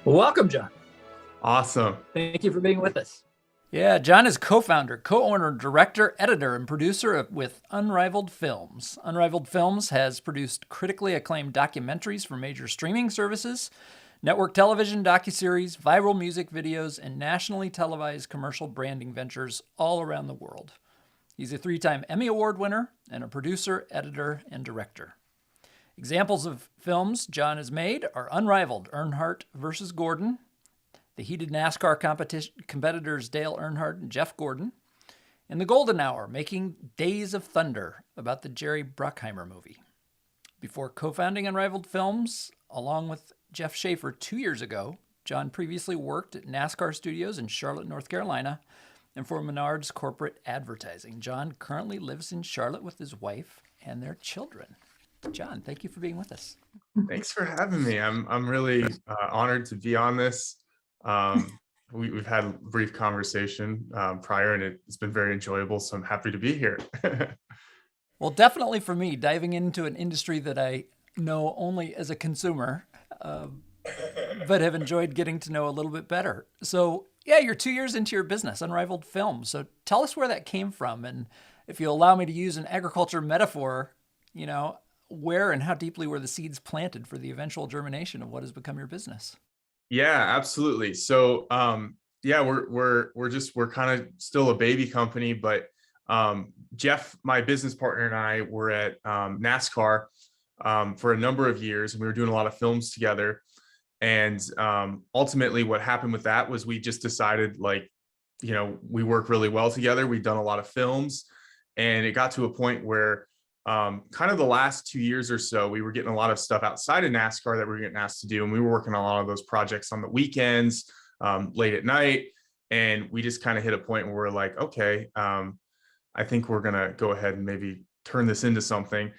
Welcome, Jon. Awesome. Thank you for being with us. Yeah, Jon is co-founder, co-owner, director, editor, and producer with Unrivaled Films. Unrivaled Films has produced critically acclaimed documentaries for major streaming services, network television, docuseries, viral music videos, and nationally televised commercial branding ventures all around the world. He's a 3-time Emmy Award winner and a producer, editor, and director. Examples of films Jon has made are Unrivaled, Earnhardt versus Gordon, the heated NASCAR competitors Dale Earnhardt and Jeff Gordon, and The Golden Hour, making Days of Thunder, about the Jerry Bruckheimer movie. Before co-founding Unrivaled Films, along with Jeff Schaefer 2 years ago, Jon previously worked at NASCAR Studios in Charlotte, North Carolina, and for Menards Corporate Advertising. Jon currently lives in Charlotte with his wife and their children. Jon, thank you for being with us. Thanks for having me. I'm really honored to be on this. We've had a brief conversation prior, and it's been very enjoyable, so I'm happy to be here. Well, definitely for me, diving into an industry that I know only as a consumer, but have enjoyed getting to know a little bit better. So yeah, you're 2 years into your business, Unrivaled Films. So tell us where that came from. And if you allow me to use an agriculture metaphor, where and how deeply were the seeds planted for the eventual germination of what has become your business? Yeah, absolutely. So yeah, we're kind of still a baby company, but Jeff, my business partner, and I were at NASCAR for a number of years, and we were doing a lot of films together. And ultimately what happened with that was we just decided, we work really well together. We've done a lot of films, and it got to a point where kind of the last 2 years or so, we were getting a lot of stuff outside of NASCAR that we were getting asked to do. And we were working on a lot of those projects on the weekends, late at night. And we just kind of hit a point where we're like, okay, I think we're going to go ahead and maybe turn this into something.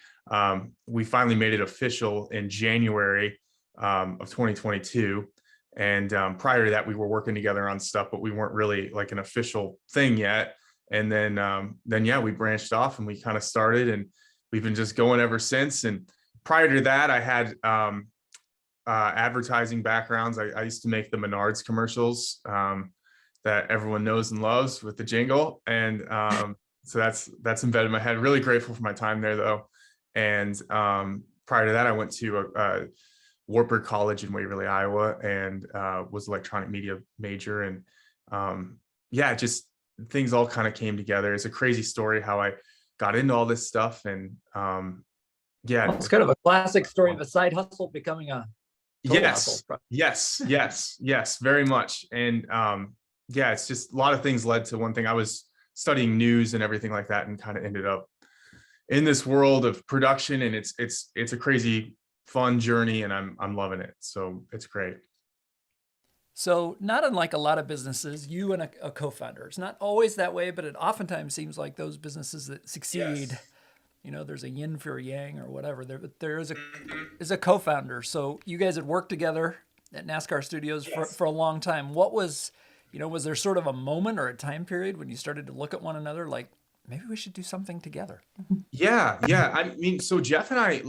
We finally made it official in January of 2022. And prior to that, we were working together on stuff, but we weren't really like an official thing yet. And then yeah, we branched off and we kind of started, and we've been just going ever since. And prior to that, I had advertising backgrounds. I used to make the Menards commercials that everyone knows and loves with the jingle. And so that's embedded in my head. Really grateful for my time there, though. And prior to that, I went to Wartburg College in Waverly, Iowa, and was electronic media major. And yeah, just things all kind of came together. It's a crazy story how I got into all this stuff. And yeah, Well, it's kind of a classic story of a side hustle becoming a total hustle. Yes, very much. And yeah, it's just a lot of things led to one thing. I was studying news and everything like that, and kind of ended up in this world of production. And it's a crazy, fun journey, and I'm loving it. So it's great. So not unlike a lot of businesses, you and a co-founder, it's not always that way, but it oftentimes seems like those businesses that succeed, yes, there's a yin for a yang or whatever. There is a co-founder. So you guys had worked together at NASCAR Studios for a long time. What was, was there sort of a moment or a time period when you started to look at one another like, maybe we should do something together? Yeah. I mean, so Jeff and I,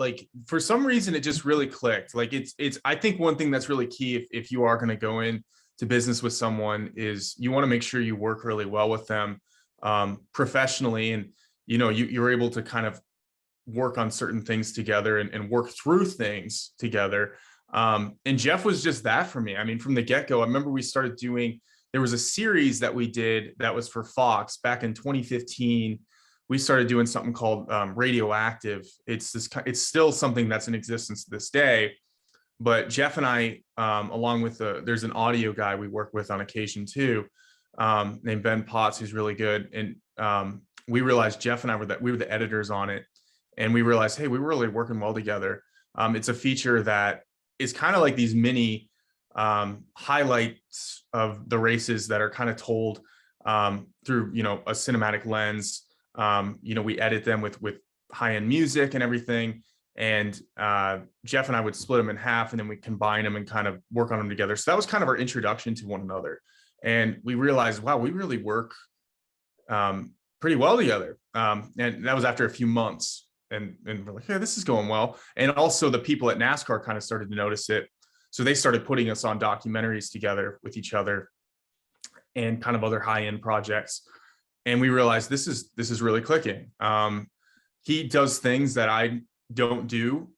for some reason, it just really clicked. I think one thing that's really key if you are going to go in to business with someone is you want to make sure you work really well with them professionally. And, you're able to kind of work on certain things together and work through things together. And Jeff was just that for me. I mean, from the get-go, I remember there was a series that we did that was for Fox back in 2015. We started doing something called Radioactive. It's still something that's in existence to this day. But Jeff and I, along with there's an audio guy we work with on occasion too, named Ben Potts, who's really good. And we realized Jeff and I we were the editors on it, and we realized, hey, we were really working well together. It's a feature that is kind of like these mini highlights of the races that are kind of told through a cinematic lens. We edit them with high-end music and everything, and Jeff and I would split them in half, and then we combine them and kind of work on them together. So that was kind of our introduction to one another, and we realized, wow, we really work pretty well together. And that was after a few months, and we're like, yeah, this is going well. And also the people at NASCAR kind of started to notice it. So they started putting us on documentaries together with each other and kind of other high-end projects. And we realized this is really clicking. He does things that I don't do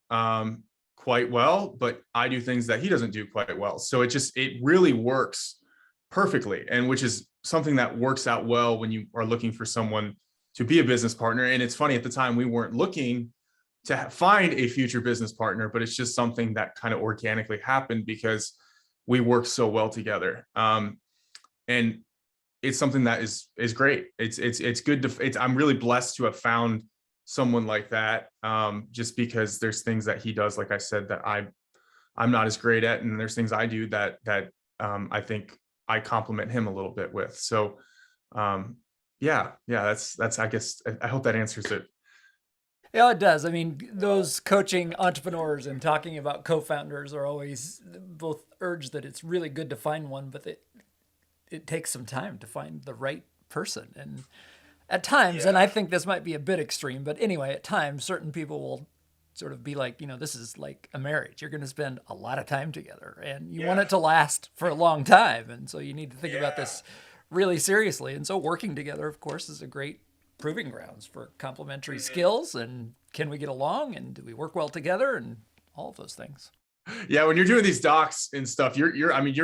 quite well, but I do things that he doesn't do quite well. So it really works perfectly, and which is something that works out well when you are looking for someone to be a business partner. And it's funny, at the time we weren't looking to find a future business partner, but it's just something that kind of organically happened because we work so well together. And it's something that is great. It's good to, I'm really blessed to have found someone like that, just because there's things that he does, like I said, that I'm not as great at, and there's things I do that I think I compliment him a little bit with. So yeah, that's I guess I hope that answers it. Yeah, it does. I mean, those coaching entrepreneurs and talking about co-founders are always both urge that it's really good to find one, but it takes some time to find the right person. And at times, and I think this might be a bit extreme, but anyway, at times, certain people will sort of be like, this is like a marriage. You're going to spend a lot of time together, and you want it to last for a long time. And so you need to think about this really seriously. And so working together, of course, is a great proving grounds for complementary skills, and can we get along, and do we work well together, and all of those things. Yeah, when you're doing these docs and stuff, you're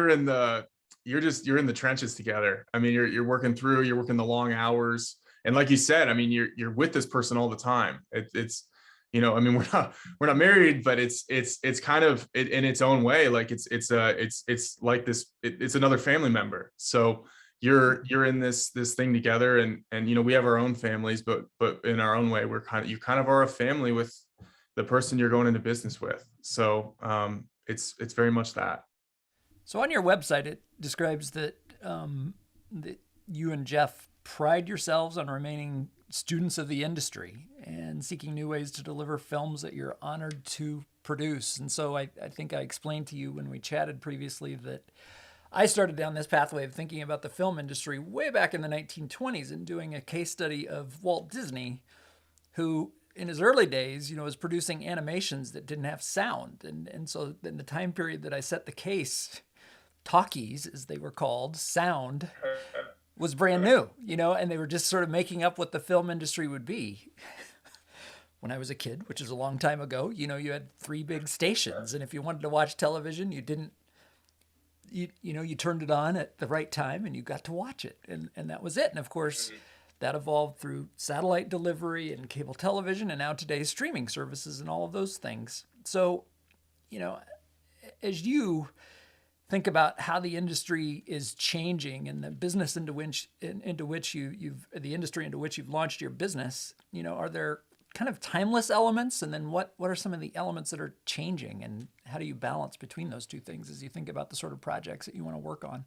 in the trenches together. I mean, you're working the long hours, and like you said, I mean, you're with this person all the time. It's I mean, we're not married, but it's kind of in its own way, like it's like this, it's another family member. So you're in this thing together, and we have our own families, but in our own way, you kind of are a family with the person you're going into business with. So it's very much that. So on your website, it describes that that you and Jeff pride yourselves on remaining students of the industry and seeking new ways to deliver films that you're honored to produce. And so I think I explained to you when we chatted previously that I started down this pathway of thinking about the film industry way back in the 1920s and doing a case study of Walt Disney, who in his early days, was producing animations that didn't have sound. And so in the time period that I set the case, talkies, as they were called, sound was brand new, and they were just sort of making up what the film industry would be. When I was a kid, which is a long time ago, you had 3 big stations. And if you wanted to watch television, you turned it on at the right time and you got to watch it. And that was it. And of course, that evolved through satellite delivery and cable television, and now today's streaming services and all of those things. So, as you think about how the industry is changing and the business into which the industry into which you've launched your business, are there kind of timeless elements? And then what are some of the elements that are changing, and how do you balance between those two things as you think about the sort of projects that you want to work on?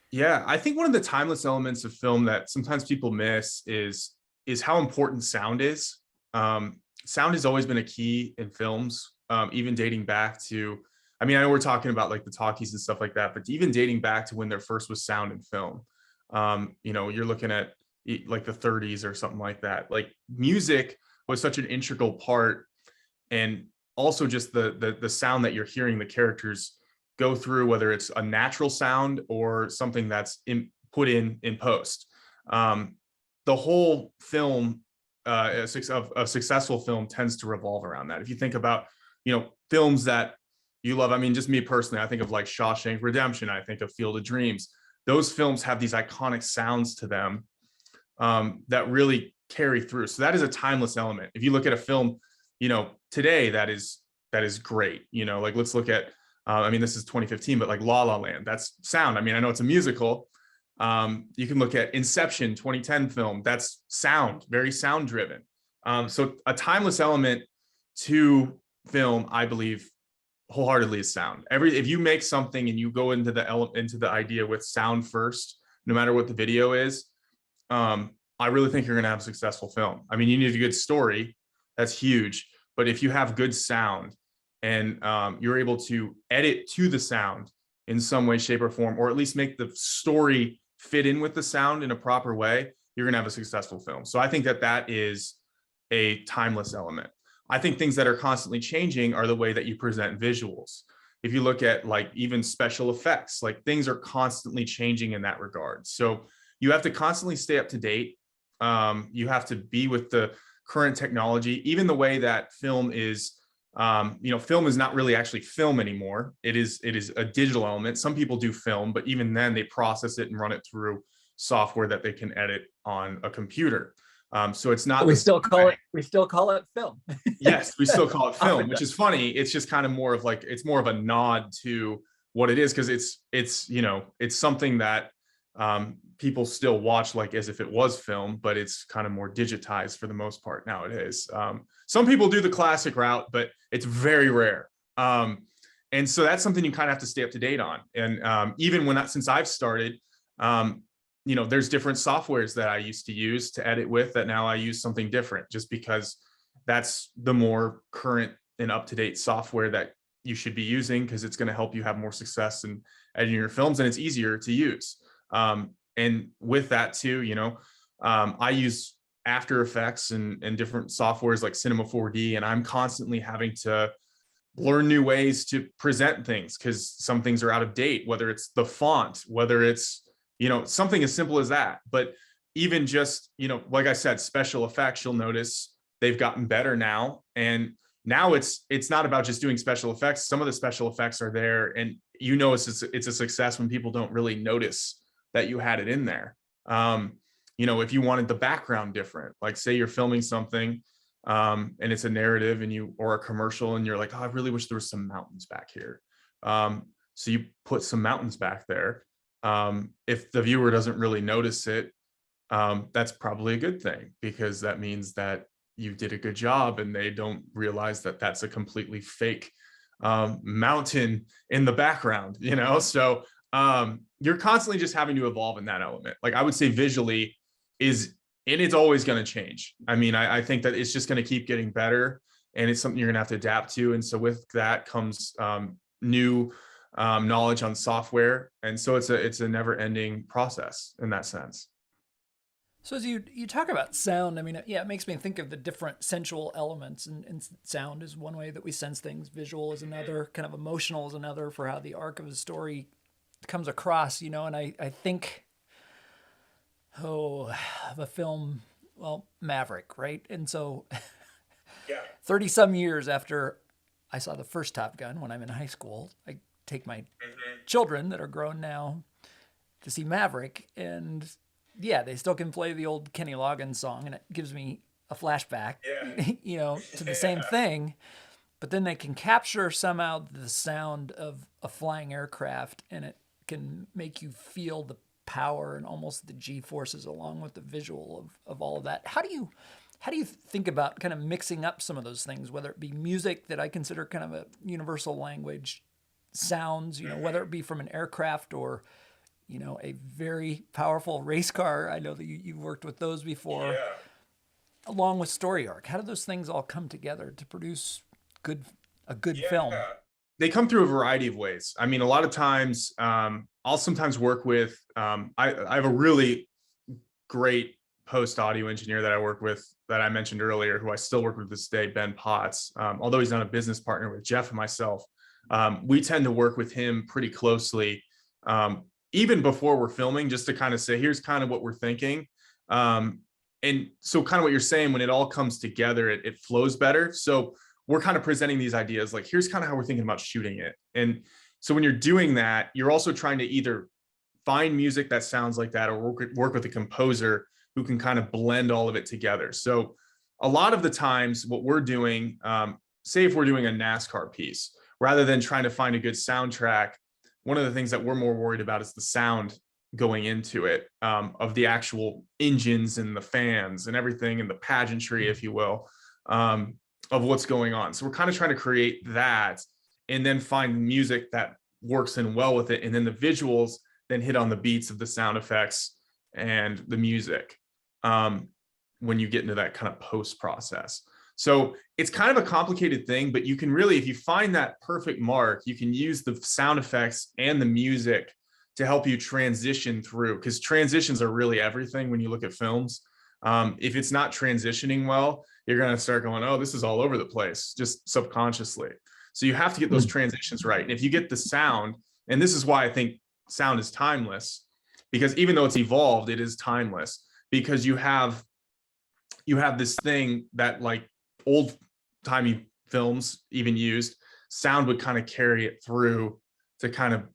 Yeah, I think one of the timeless elements of film that sometimes people miss is how important sound is. Sound has always been a key in films, even dating back to, I mean, I know we're talking about like the talkies and stuff like that, but even dating back to when there first was sound in film, you're looking at like the 30s or something like that. Like music was such an integral part, and also just the sound that you're hearing the characters go through, whether it's a natural sound or something that's put in post. The whole film, a successful film tends to revolve around that. If you think about, films that you love, I mean, just me personally, I think of like Shawshank Redemption, I think of Field of Dreams. Those films have these iconic sounds to them that really carry through. So that is a timeless element. If you look at a film, today, that is great. Like let's look at, I mean, this is 2015, but like La La Land, that's sound. I mean, I know it's a musical. You can look at Inception, 2010 film, that's sound, very sound driven. So a timeless element to film, I believe wholeheartedly, is sound. If you make something and you go into the idea with sound first, no matter what the video is, I really think you're going to have a successful film. I mean, you need a good story. That's huge. But if you have good sound and you're able to edit to the sound in some way, shape, or form, or at least make the story fit in with the sound in a proper way, you're going to have a successful film. So I think that is a timeless element. I think things that are constantly changing are the way that you present visuals. if you look at like even special effects, like things are constantly changing in that regard. So you have to constantly stay up to date. You have to be with the current technology, even the way that film is, film is not really actually film anymore. It is a digital element. Some people do film, but even then they process it and run it through software that they can edit on a computer. So it's not. We still call it film. Yes, we still call it film, which is funny. It's just kind of more of like, it's more of a nod to what it is, because it's something that people still watch like as if it was film, but it's kind of more digitized for the most part nowadays. Some people do the classic route, but it's very rare. And so that's something you kind of have to stay up to date on. And even since I've started, there's different softwares that I used to use to edit with that now I use something different, just because that's the more current and up-to-date software that you should be using, because it's going to help you have more success in editing your films, and it's easier to use. And with that too, I use After Effects and different softwares like Cinema 4D, and I'm constantly having to learn new ways to present things, because some things are out of date, whether it's the font, whether it's something as simple as that. But even just, like I said, special effects, you'll notice they've gotten better now. And now it's not about just doing special effects. Some of the special effects are there, and it's a success when people don't really notice that you had it in there. If you wanted the background different, like say you're filming something and it's a narrative or a commercial, and you're like, oh, I really wish there was some mountains back here. So you put some mountains back there. If the viewer doesn't really notice it, that's probably a good thing, because that means that you did a good job and they don't realize that that's a completely fake mountain in the background, So you're constantly just having to evolve in that element. Like I would say visually it's always going to change. I mean, I think that it's just going to keep getting better, and it's something you're going to have to adapt to. And so with that comes new knowledge on software. And so it's a never ending process in that sense. So as you talk about sound, I mean, yeah, it makes me think of the different sensual elements, and sound is one way that we sense things. Visual is another, kind of emotional is another, for how the arc of a story comes across, and I think, of a film, well, Maverick, right? And so 30 some years after I saw the first Top Gun, when I'm in high school, I take my children that are grown now to see Maverick, and yeah, they still can play the old Kenny Loggins song, and it gives me a flashback, to the same thing. But then they can capture somehow the sound of a flying aircraft, and it can make you feel the power and almost the G-forces along with the visual of all of that. How do you think about kind of mixing up some of those things, whether it be music that I consider kind of a universal language, sounds, whether it be from an aircraft or a very powerful race car. I know that you've worked with those before, along with story arc. How do those things all come together to produce a good film? They come through a variety of ways. I mean, a lot of times I'll sometimes work with, I have a really great post audio engineer that I work with that I mentioned earlier, who I still work with this day, Ben Potts. Although he's not a business partner with Jeff and myself, we tend to work with him pretty closely. Even before we're filming, just to kind of say, here's kind of what we're thinking. And so kind of what you're saying, when it all comes together, it flows better. So we're kind of presenting these ideas, like, here's kind of how we're thinking about shooting it. And so when you're doing that, you're also trying to either find music that sounds like that, or work with a composer who can kind of blend all of it together. So a lot of the times what we're doing, say if we're doing a NASCAR piece, rather than trying to find a good soundtrack, one of the things that we're more worried about is the sound going into it, of the actual engines and the fans and everything, and the pageantry, if you will, of what's going on. So we're kind of trying to create that, and then find music that works in well with it. And then the visuals then hit on the beats of the sound effects and the music when you get into that kind of post process. So it's kind of a complicated thing, but you can really, if you find that perfect mark, you can use the sound effects and the music to help you transition through, because transitions are really everything when you look at films. If it's not transitioning well, you're going to start going, oh, this is all over the place, just subconsciously. So you have to get those transitions right. And if you get the sound, and this is why I think sound is timeless, because even though it's evolved, it is timeless, because you have this thing that like old timey films even used. Sound would kind of carry it through to kind of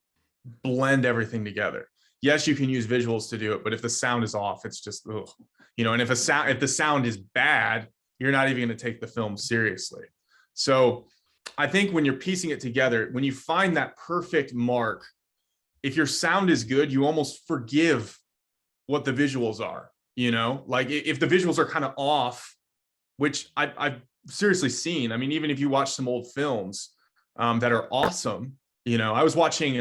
blend everything together. Yes, you can use visuals to do it, but if the sound is off, it's just, ugh. And if the sound is bad, you're not even going to take the film seriously. So I think when you're piecing it together, when you find that perfect mark, if your sound is good, you almost forgive what the visuals are, like if the visuals are kind of off, which I've seriously seen. I mean, even if you watch some old films that are awesome, I was watching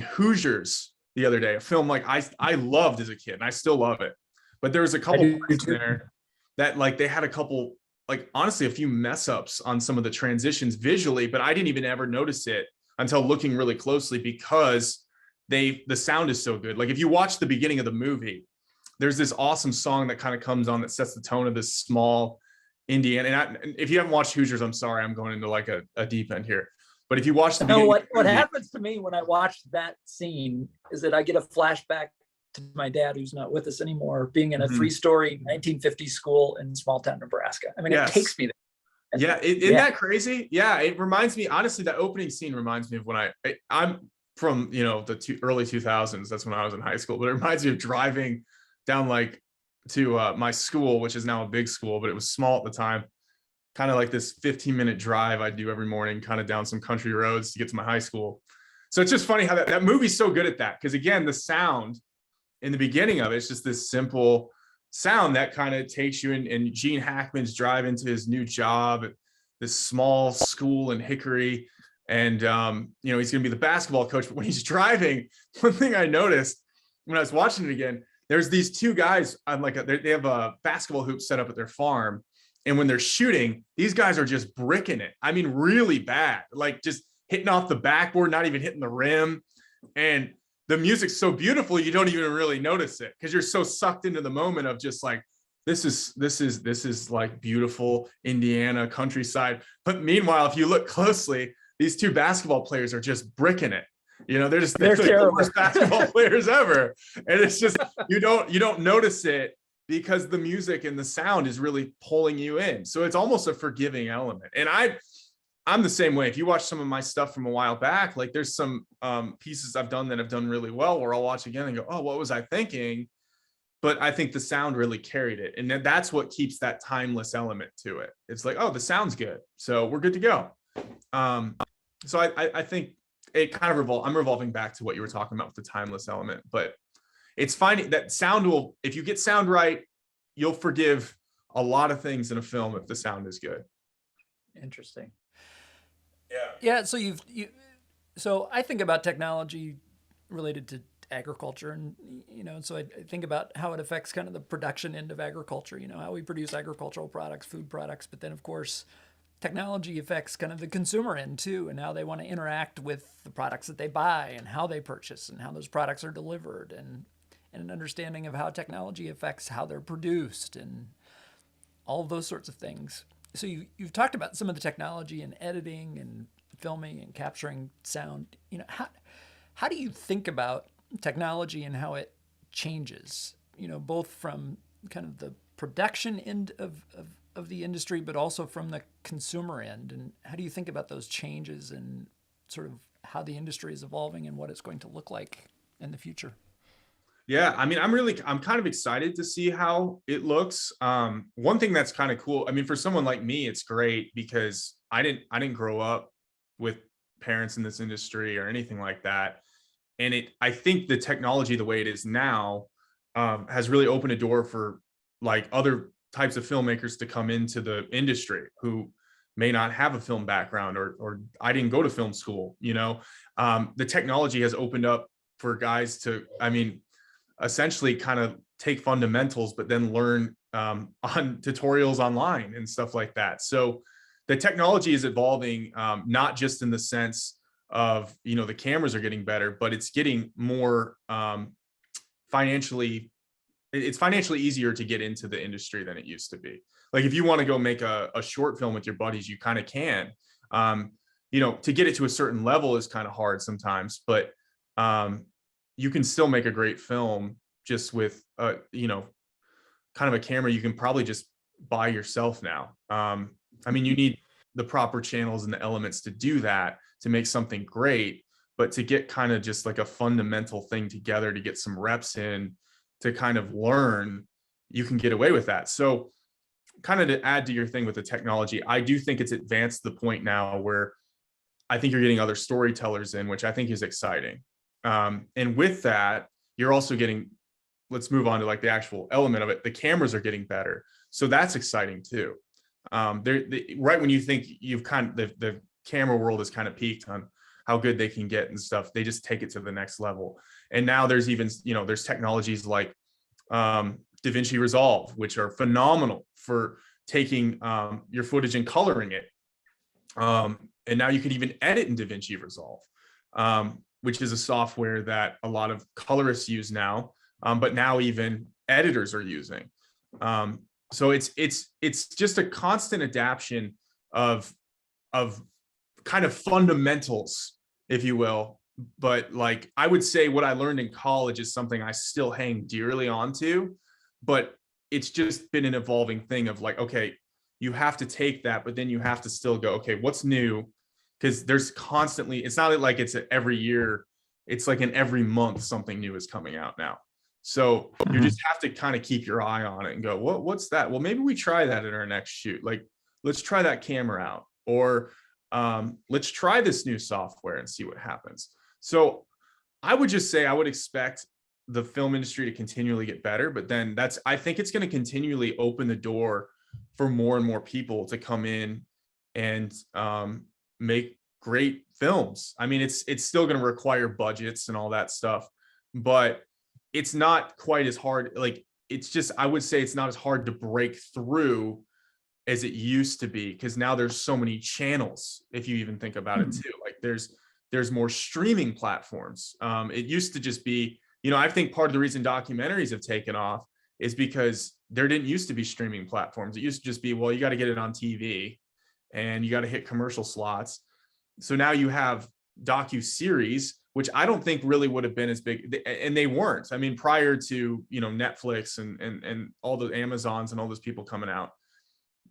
Hoosiers the other day, a film like I loved as a kid, and I still love it. But there was a couple points in there that like they had a couple, like honestly, a few mess ups on some of the transitions visually, but I didn't even ever notice it until looking really closely, because the sound is so good. Like if you watch the beginning of the movie, there's this awesome song that kind of comes on that sets the tone of this small Indiana. And if you haven't watched Hoosiers, I'm sorry, I'm going into like a deep end here. But if you watch the beginning, what happens to me when I watch that scene is that I get a flashback to my dad, who's not with us anymore, being in a 3-story 1950s school in small town Nebraska. I mean, It takes me there. Yeah, isn't that crazy? Yeah, it reminds me, honestly, that opening scene reminds me of when I'm from, the early 2000s. That's when I was in high school, but it reminds me of driving down like to my school, which is now a big school, but it was small at the time. Kind of like this 15-minute drive I do every morning, kind of down some country roads to get to my high school. So it's just funny how that movie's so good at that. Because again, the sound in the beginning of it's just this simple sound that kind of takes you in. And Gene Hackman's driving to his new job at this small school in Hickory. And, he's going to be the basketball coach. But when he's driving, one thing I noticed when I was watching it again, there's these two guys on they have a basketball hoop set up at their farm. And when they're shooting, these guys are just bricking it. I mean, really bad, like just hitting off the backboard, not even hitting the rim. And the music's so beautiful, you don't even really notice it because you're so sucked into the moment of just like, this is like beautiful Indiana countryside. But meanwhile, if you look closely, these two basketball players are just bricking it. They're the worst basketball players ever. And it's just, you don't notice it, because the music and the sound is really pulling you in. So it's almost a forgiving element. And I'm the same way. If you watch some of my stuff from a while back, like there's some pieces I've done that have done really well where I'll watch again and go, oh, what was I thinking? But I think the sound really carried it. And that's what keeps that timeless element to it. It's like, oh, the sound's good, so we're good to go. So I think it kind of I'm revolving back to what you were talking about with the timeless element, but it's finding that sound if you get sound right, you'll forgive a lot of things in a film if the sound is good. Interesting. Yeah. So so I think about technology related to agriculture, and so I think about how it affects kind of the production end of agriculture. How we produce agricultural products, food products, but then of course, technology affects kind of the consumer end too, and how they want to interact with the products that they buy and how they purchase and how those products are delivered, and an understanding of how technology affects how they're produced and all of those sorts of things. So you've talked about some of the technology in editing and filming and capturing sound. How do you think about technology and how it changes, both from kind of the production end of the industry, but also from the consumer end? And how do you think about those changes and sort of how the industry is evolving and what it's going to look like in the future? Yeah, I mean, I'm kind of excited to see how it looks. One thing that's kind of cool, I mean, for someone like me, it's great because I didn't grow up with parents in this industry or anything like that. And I think the technology, the way it is now, has really opened a door for like other types of filmmakers to come into the industry who may not have a film background, or I didn't go to film school. The technology has opened up for guys to, essentially kind of take fundamentals, but then learn on tutorials online and stuff like that. So the technology is evolving, not just in the sense of, the cameras are getting better, but it's getting more financially easier to get into the industry than it used to be. Like if you want to go make a short film with your buddies, you kind of can. To get it to a certain level is kind of hard sometimes, but you can still make a great film just with kind of a camera you can probably just buy yourself now. You need the proper channels and the elements to do that, to make something great, but to get kind of just like a fundamental thing together, to get some reps in, to kind of learn, you can get away with that. So kind of to add to your thing with the technology, I do think it's advanced to the point now where I think you're getting other storytellers in, which I think is exciting. And with that, you're also getting, let's move on to like the actual element of it. The cameras are getting better. So that's exciting too. Right when you think you've kind of, the camera world has kind of peaked on how good they can get and stuff, they just take it to the next level. And now there's even, there's technologies like DaVinci Resolve, which are phenomenal for taking your footage and coloring it. And now you can even edit in DaVinci Resolve, which is a software that a lot of colorists use now, but now even editors are using. So it's just a constant adaptation of kind of fundamentals, if you will. But like, I would say what I learned in college is something I still hang dearly onto, but it's just been an evolving thing of like, okay, you have to take that, but then you have to still go, okay, what's new? Because there's constantly, it's not like it's every year, it's like in every month something new is coming out now. So you just have to kind of keep your eye on it and go, what's that? Well, maybe we try that in our next shoot. Like, let's try that camera out, or let's try this new software and see what happens. So I would just say I would expect the film industry to continually get better, but then I think it's going to continually open the door for more and more people to come in and make great films. I mean, it's still going to require budgets and all that stuff, but it's not quite as hard. Like, it's just, I would say it's not as hard to break through as it used to be, because now there's so many channels, if you even think about it too. Like there's more streaming platforms. It used to just be, I think part of the reason documentaries have taken off is because there didn't used to be streaming platforms. It used to just be, well, you got to get it on TV and you got to hit commercial slots. So now you have docuseries, which I don't think really would have been as big, and they weren't. I mean, prior to, Netflix and all the Amazons and all those people coming out,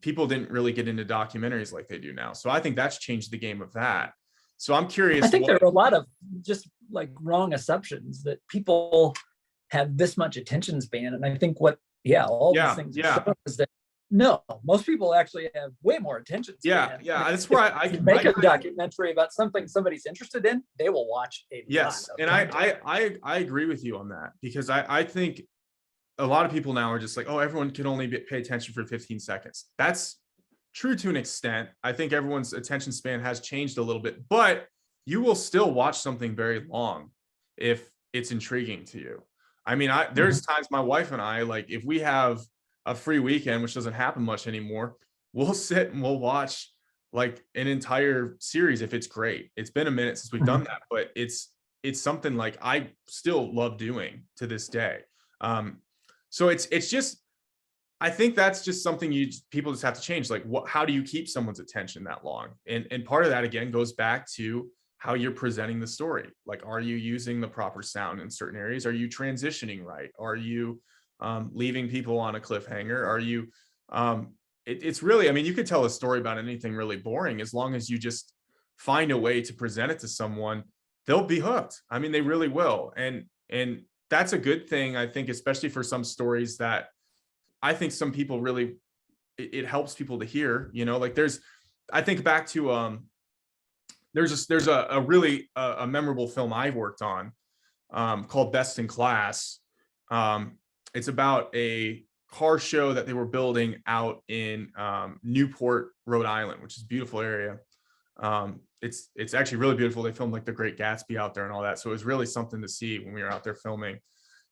people didn't really get into documentaries like they do now. So I think that's changed the game of that. So I'm curious. I think there are a lot of just like wrong assumptions that people have this much attention span. And I think these things is that no, most people actually have way more attention span. Yeah. That's where I make a documentary about something somebody's interested in, they will watch a yes. And I agree with you on that, because I think a lot of people now are just like, oh, everyone can only pay attention for 15 seconds. That's true to an extent. I think everyone's attention span has changed a little bit, but you will still watch something very long if it's intriguing to you. I mean, there's times my wife and I, like, if we have a free weekend, which doesn't happen much anymore, we'll sit and we'll watch like an entire series if it's great. It's been a minute since we've done that, but it's something like I still love doing to this day. So it's just, I think that's just something people just have to change. Like, how do you keep someone's attention that long? And part of that, again, goes back to how you're presenting the story. Like, are you using the proper sound in certain areas? Are you transitioning right? Are you leaving people on a cliffhanger? Are you, it's really, I mean, you could tell a story about anything really boring, as long as you just find a way to present it to someone, they'll be hooked. I mean, they really will. And that's a good thing, I think, especially for some stories that I think some people really, it helps people to hear, like I think back to, there's a really a memorable film I've worked on called Best in Class. It's about a car show that they were building out in Newport, Rhode Island, which is a beautiful area. It's actually really beautiful. They filmed like The Great Gatsby out there and all that. So it was really something to see when we were out there filming.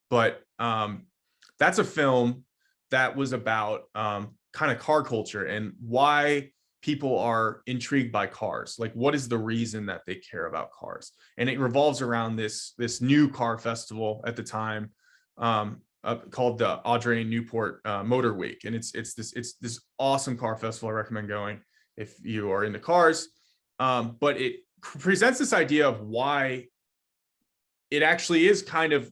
But that's a film that was about kind of car culture and why people are intrigued by cars. Like, what is the reason that they care about cars? And it revolves around this new car festival at the time called the Audrey Newport Motor Week. And it's this awesome car festival. I recommend going if you are into cars. But it presents this idea of why it actually is kind of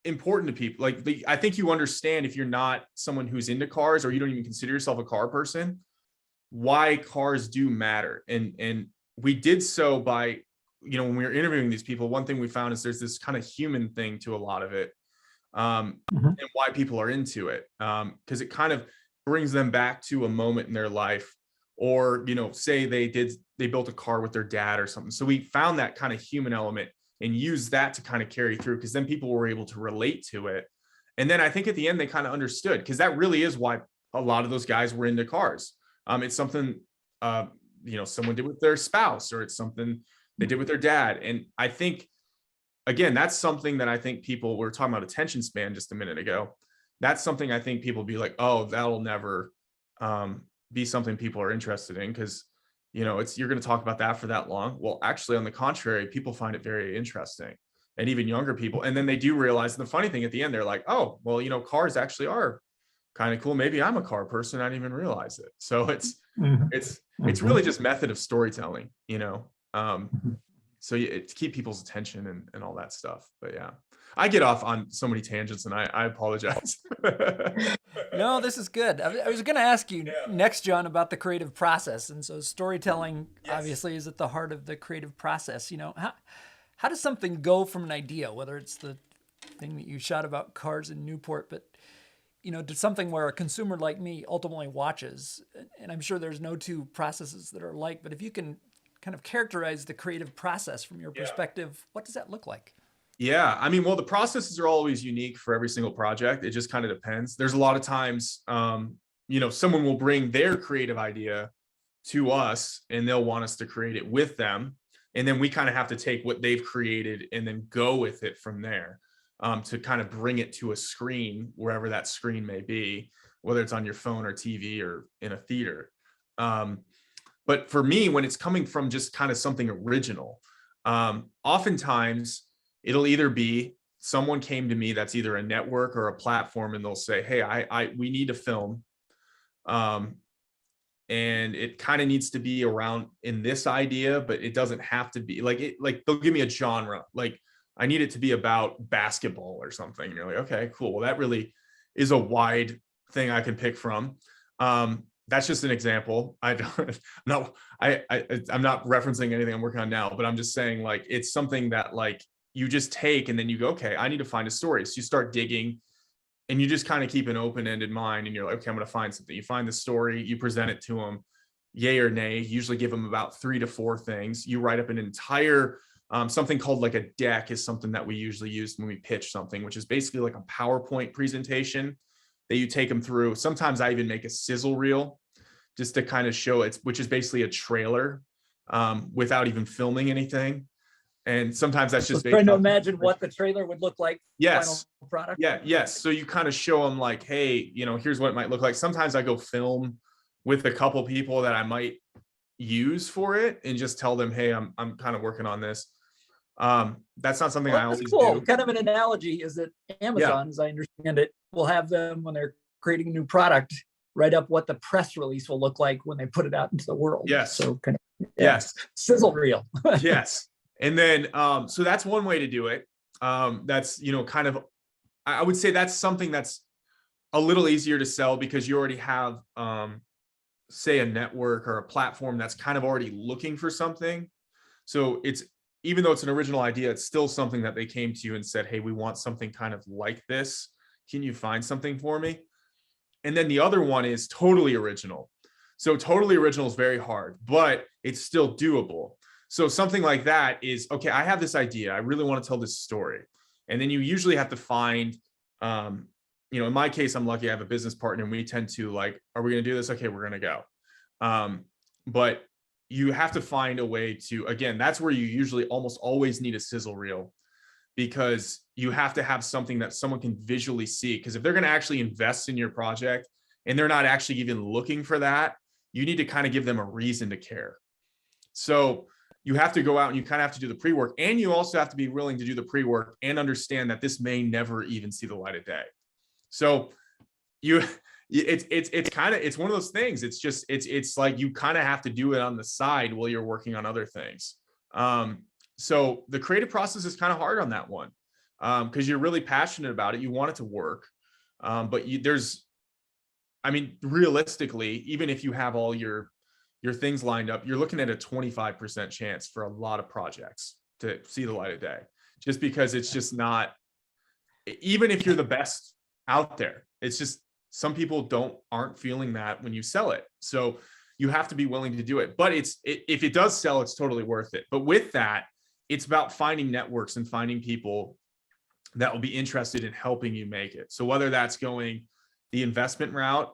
important to people. Like I think you understand, if you're not someone who's into cars, or you don't even consider yourself a car person, why cars do matter. And we did so by, when we were interviewing these people, one thing we found is there's this kind of human thing to a lot of it, and why people are into it, because it kind of brings them back to a moment in their life, or say they built a car with their dad or something. So we found that kind of human element and used that to kind of carry through, because then people were able to relate to it. And then I think at the end they kind of understood, because that really is why a lot of those guys were into cars. It's something someone did with their spouse, or it's something they did with their dad. And I think, again, that's something that I think people were talking about attention span just a minute ago. That's something I think people be like, oh, that'll never be something people are interested in, because you're going to talk about that for that long. Well, actually, on the contrary, people find it very interesting, and even younger people. And then they do realize, and the funny thing at the end, they're like, oh, well, cars actually are kind of cool. Maybe I'm a car person. I didn't even realize it. So it's really just method of storytelling, so to keep people's attention and all that stuff. But yeah, I get off on so many tangents, and I apologize. No, this is good. I was going to ask you next, Jon, about the creative process. And so storytelling obviously is at the heart of the creative process. How does something go from an idea, whether it's the thing that you shot about cars in Newport, but to something where a consumer like me ultimately watches? And I'm sure there's no two processes that are alike, but if you can kind of characterize the creative process from your perspective, what does that look like? Yeah, well, the processes are always unique for every single project. It just kind of depends. There's a lot of times, someone will bring their creative idea to us, and they'll want us to create it with them. And then we kind of have to take what they've created and then go with it from there, to kind of bring it to a screen, wherever that screen may be, whether it's on your phone or TV or in a theater. But for me, when it's coming from just kind of something original, oftentimes it'll either be someone came to me that's either a network or a platform, and they'll say, hey, we need a film. And it kind of needs to be around in this idea, but it doesn't have to be like they'll give me a genre. Like, I need it to be about basketball or something. And you're like, okay, cool. Well, that really is a wide thing I can pick from. That's just an example. I'm not referencing anything I'm working on now, but I'm just saying, like, it's something that, like, you just take, and then you go, okay, I need to find a story. So you start digging, and you just kind of keep an open-ended mind, and you're like, okay, I'm going to find something. You find the story, you present it to them, yay or nay. You usually give them about 3 to 4 things. You write up an entire, something called like a deck is something that we usually use when we pitch something, which is basically like a PowerPoint presentation that you take them through. Sometimes I even make a sizzle reel just to kind of show it, which is basically a trailer, without even filming anything. And sometimes that's just trying to imagine what the trailer would look like. Yes. Final product. Yeah. Yes. So you kind of show them, like, hey, here's what it might look like. Sometimes I go film with a couple people that I might use for it, and just tell them, hey, I'm kind of working on this. That's not something I always do. Kind of an analogy is that Amazon, as I understand it, will have them, when they're creating a new product, write up what the press release will look like when they put it out into the world. Yes. So kind of, yes. Sizzle reel. Yes. And then, so that's one way to do it. That's, kind of, I would say that's something that's a little easier to sell, because you already have, say, a network or a platform that's kind of already looking for something. So it's, even though it's an original idea, it's still something that they came to you and said, hey, we want something kind of like this. Can you find something for me? And then the other one is totally original. So totally original is very hard, but it's still doable. So something like that is, okay, I have this idea. I really want to tell this story. And then you usually have to find, in my case, I'm lucky I have a business partner, and we tend to, like, are we going to do this? Okay, we're going to go. But you have to find a way to, again, that's where you usually almost always need a sizzle reel, because you have to have something that someone can visually see. Because if they're going to actually invest in your project and they're not actually even looking for that, you need to kind of give them a reason to care. So you have to go out and you kind of have to do the pre-work, and you also have to be willing to do the pre-work and understand that this may never even see the light of day. So you it's one of those things. It's like you kind of have to do it on the side while you're working on other things. So the creative process is kind of hard on that one, because you're really passionate about it. You want it to work. But realistically, even if you have all your things lined up, you're looking at a 25% chance for a lot of projects to see the light of day, just because it's just not, even if you're the best out there, it's just, some people aren't feeling that when you sell it. So you have to be willing to do it. But if it does sell, it's totally worth it. But with that, it's about finding networks and finding people that will be interested in helping you make it. So whether that's going the investment route,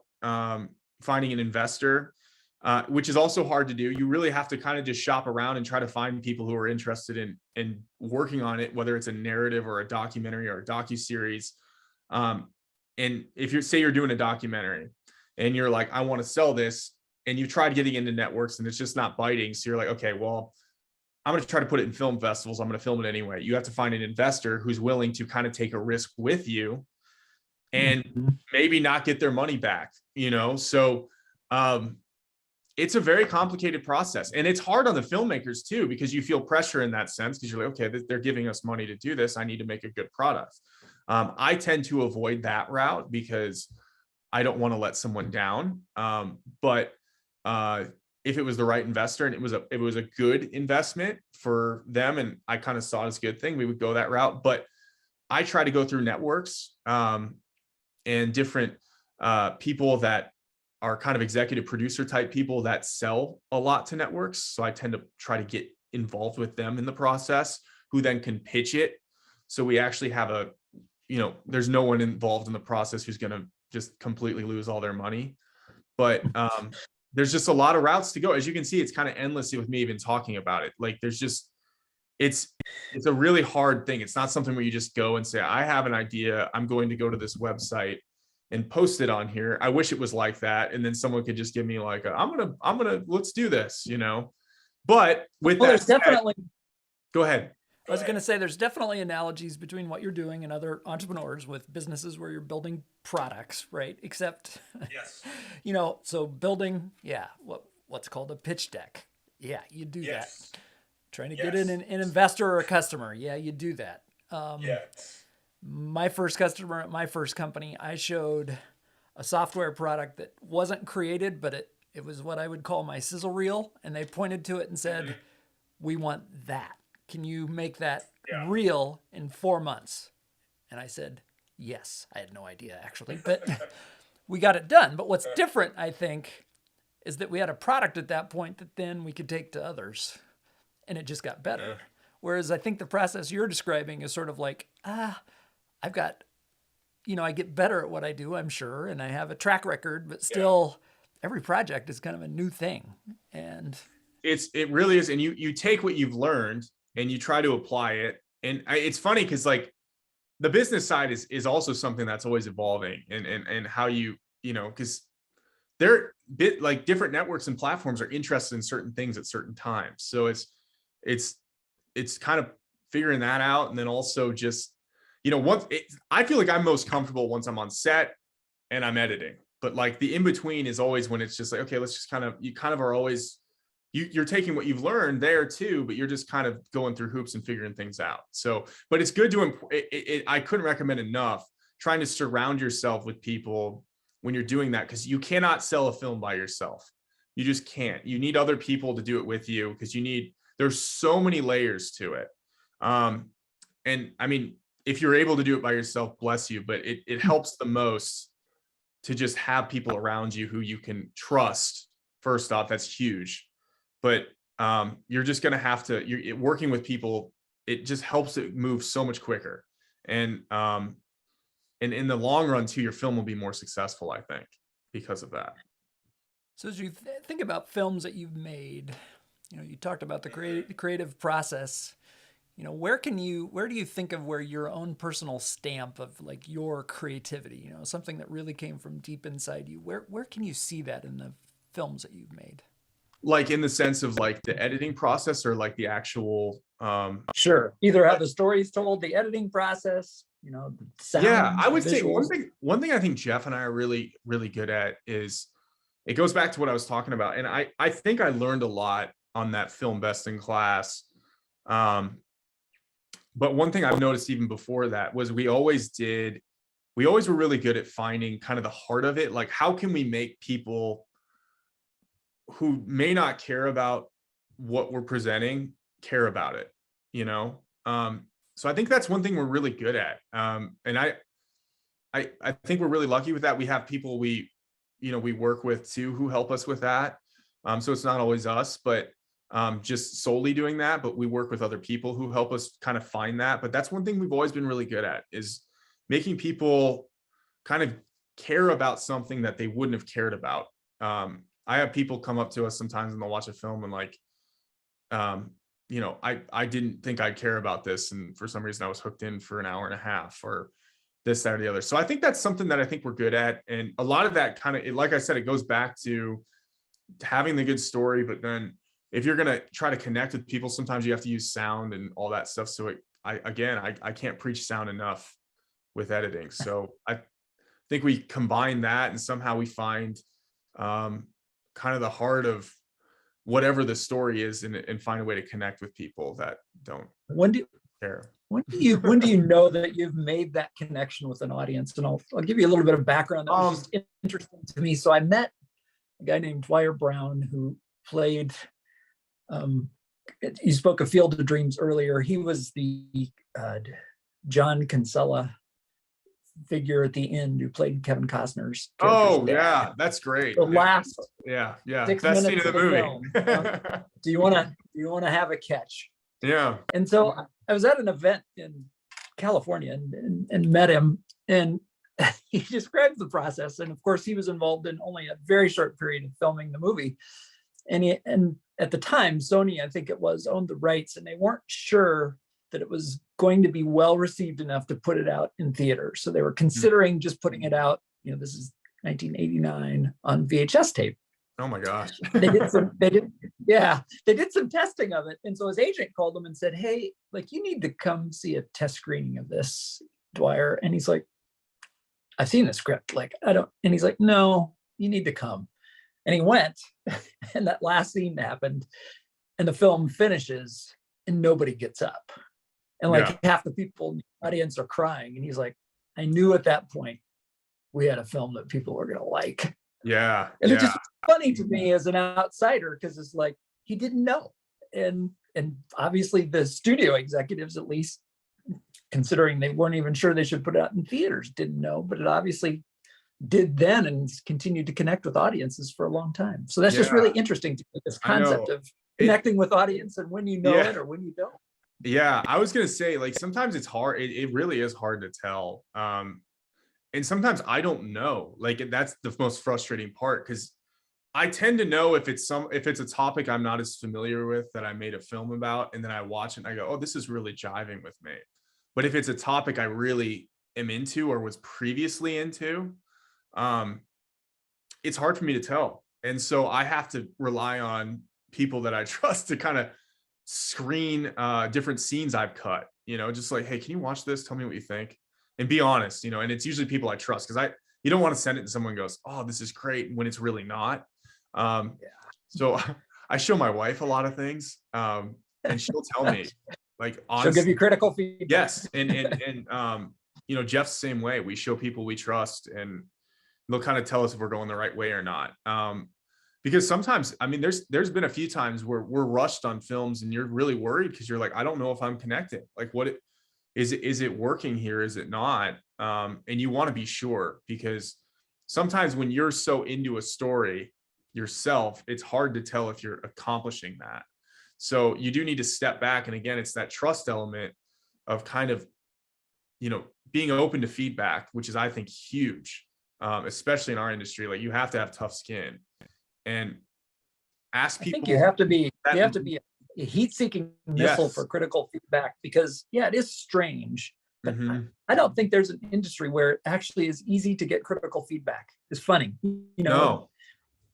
finding an investor, which is also hard to do. You really have to kind of just shop around and try to find people who are interested in working on it, whether it's a narrative or a documentary or a docuseries. And if you're doing a documentary and you're like, I want to sell this, and you tried getting into networks and it's just not biting. So you're like, okay, well, I'm going to try to put it in film festivals. I'm going to film it anyway. You have to find an investor who's willing to kind of take a risk with you and maybe not get their money back, So it's a very complicated process, and it's hard on the filmmakers too, because you feel pressure in that sense, because you're like, okay, they're giving us money to do this. I need to make a good product. I tend to avoid that route because I don't want to let someone down. But if it was the right investor and it was a good investment for them, and I kind of saw it as a good thing, we would go that route. But I try to go through networks and different people that are kind of executive producer type people that sell a lot to networks. So I tend to try to get involved with them in the process, who then can pitch it. So we actually have there's no one involved in the process who's going to just completely lose all their money. But there's just a lot of routes to go. As you can see, it's kind of endless with me even talking about it. Like it's a really hard thing. It's not something where you just go and say, I have an idea, I'm going to go to this website and post it on here. I wish it was like that. And then someone could just give me like, let's do this, But with that said, definitely. Go ahead. I was going to say, there's definitely analogies between what you're doing and other entrepreneurs with businesses where you're building products, right? Except, yes, so building, what's called a pitch deck. Yeah, you do that. Trying to get in an investor or a customer. Yeah, you do that. My first customer at my first company, I showed a software product that wasn't created, but it was what I would call my sizzle reel. And they pointed to it and said, we want that. Can you make that real in 4 months? And I said, yes. I had no idea, actually, but we got it done. But what's different, I think, is that we had a product at that point that then we could take to others, and it just got better. Whereas I think the process you're describing is sort of like, I've got, I get better at what I do, I'm sure, and I have a track record, but still every project is kind of a new thing. And it really is. And you take what you've learned and you try to apply it. And it's funny because like the business side is also something that's always evolving, and how because they're like different networks and platforms are interested in certain things at certain times. So it's kind of figuring that out. And then also just, I feel like I'm most comfortable once I'm on set and I'm editing, but like the in-between is always when it's just like, okay, let's just you kind of are always, you're taking what you've learned there too, but you're just kind of going through hoops and figuring things out. So, but it's good I couldn't recommend enough trying to surround yourself with people when you're doing that, because you cannot sell a film by yourself. You just can't. You need other people to do it with you, because there's so many layers to it. And I mean, if you're able to do it by yourself, bless you, but it helps the most to just have people around you who you can trust. First off, that's huge. But you're just going to have to, working with people, it just helps it move so much quicker. And in the long run too, your film will be more successful, I think, because of that. So as you think about films that you've made, you talked about the creative process. Where do you think of where your own personal stamp of like your creativity, something that really came from deep inside you, where can you see that in the films that you've made? Like in the sense of like the editing process, or like the actual Sure, either how the story is told, the editing process, the sound. Yeah, I would say visuals. one thing I think Jeff and I are really, really good at is, it goes back to what I was talking about. And I think I learned a lot on that film Best in Class. But one thing I've noticed even before that was we always were really good at finding kind of the heart of it. Like, how can we make people who may not care about what we're presenting care about it, So I think that's one thing we're really good at. And I think we're really lucky with that. We have people we work with too, who help us with that. So it's not always us, but just solely doing that, but we work with other people who help us kind of find that. But that's one thing we've always been really good at, is making people kind of care about something that they wouldn't have cared about. I have people come up to us sometimes and they'll watch a film and like, I didn't think I'd care about this, and for some reason I was hooked in for an hour and a half, or this, that, or the other. So I think that's something that I think we're good at. And a lot of that kind of, like I said, it goes back to having the good story, but then if you're going to try to connect with people, sometimes you have to use sound and all that stuff. So I can't preach sound enough with editing. So I think we combine that, and somehow we find kind of the heart of whatever the story is, and find a way to connect with people that don't care. When do you know that you've made that connection with an audience? And I'll give you a little bit of background that was just interesting to me. So I met a guy named Dwyer Brown, who played, you spoke of Field of Dreams earlier. He was the John Kinsella figure at the end, who played Kevin Costner's character's dad. Yeah, that's great. The last best scene of the movie. Film. Do you want to have a catch? Yeah. And so I was at an event in California and met him, and he described the process. And of course, he was involved in only a very short period of filming the movie. And at the time, Sony, I think it was, owned the rights, and they weren't sure that it was going to be well received enough to put it out in theaters. So they were considering just putting it out. This is 1989 on VHS tape. Oh my gosh. They did some testing of it. And so his agent called him and said, "Hey, like, you need to come see a test screening of this, Dwyer." And he's like, "I've seen the script. Like, I don't," and he's like, "No, you need to come." And he went, and that last scene happened, and the film finishes and nobody gets up. And like half the people in the audience are crying. And he's like, "I knew at that point we had a film that people were going to like." Yeah. And it's just funny to me as an outsider, because it's like, he didn't know. And obviously the studio executives, at least considering they weren't even sure they should put it out in theaters, didn't know, but it obviously did then, and continued to connect with audiences for a long time. So that's just really interesting to me, this concept of connecting with audience, and when you know it or when you don't. Yeah, I was gonna say, like, sometimes it's hard. It really is hard to tell. And sometimes I don't know. Like, that's the most frustrating part, because I tend to know if it's a topic I'm not as familiar with, that I made a film about, and then I watch it and I go, "Oh, this is really jiving with me." But if it's a topic I really am into or was previously into, it's hard for me to tell. And so I have to rely on people that I trust to kind of screen different scenes I've cut, just like, "Hey, can you watch this? Tell me what you think." And be honest, and it's usually people I trust, because you don't want to send it to someone who goes, "Oh, this is great," when it's really not. So I show my wife a lot of things, and she'll tell me, like, honestly, she'll give you critical feedback. Yes. And Jeff's the same way. We show people we trust, and they'll kind of tell us if we're going the right way or not. Because sometimes, there's been a few times where we're rushed on films, and you're really worried, because you're like, "I don't know if I'm connecting. Like, is it working here? Is it not?" And you want to be sure, because sometimes when you're so into a story yourself, it's hard to tell if you're accomplishing that. So you do need to step back. And again, it's that trust element of kind of, being open to feedback, which is, I think, huge, especially in our industry. Like, you have to have tough skin and ask people. I think you have to be a heat-seeking missile for critical feedback, because it is strange, but I don't think there's an industry where it actually is easy to get critical feedback. It's funny, No.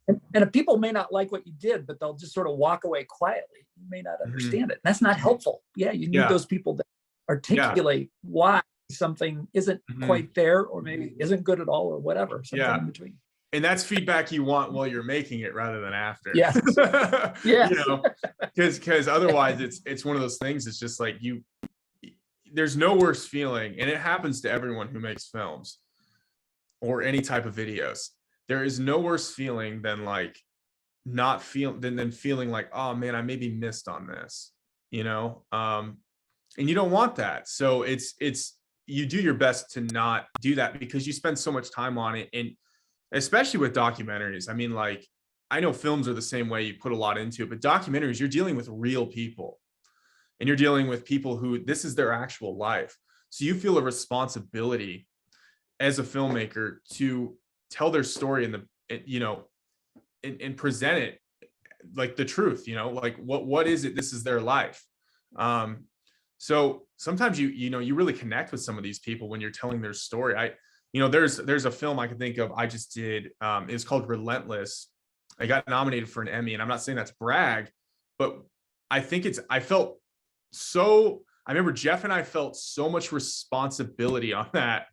And people may not like what you did, but they'll just sort of walk away quietly. You may not understand it. And that's not helpful. You need those people that articulate why something isn't Mhm. quite there, or maybe isn't good at all, or whatever, something Yeah. in between. And that's feedback you want while you're making it rather than after. Yes. Yes. You know, because otherwise it's one of those things. It's just like there's no worse feeling, and it happens to everyone who makes films or any type of videos. There is no worse feeling than like than feeling like, oh man, I maybe missed on this, you know? And you don't want that. So you do your best to not do that because you spend so much time on it. And especially with documentaries, I mean, like, I know films are the same way, you put a lot into it, but documentaries, you're dealing with real people, and you're dealing with people who this is their actual life. So you feel a responsibility as a filmmaker to tell their story and present it like the truth, you know, like what is it? This is their life. So sometimes you really connect with some of these people when you're telling their story. There's a film I can think of I just did. It's called Relentless. I got nominated for an Emmy, and I'm not saying that's brag, but I remember Jeff and I felt so much responsibility on that.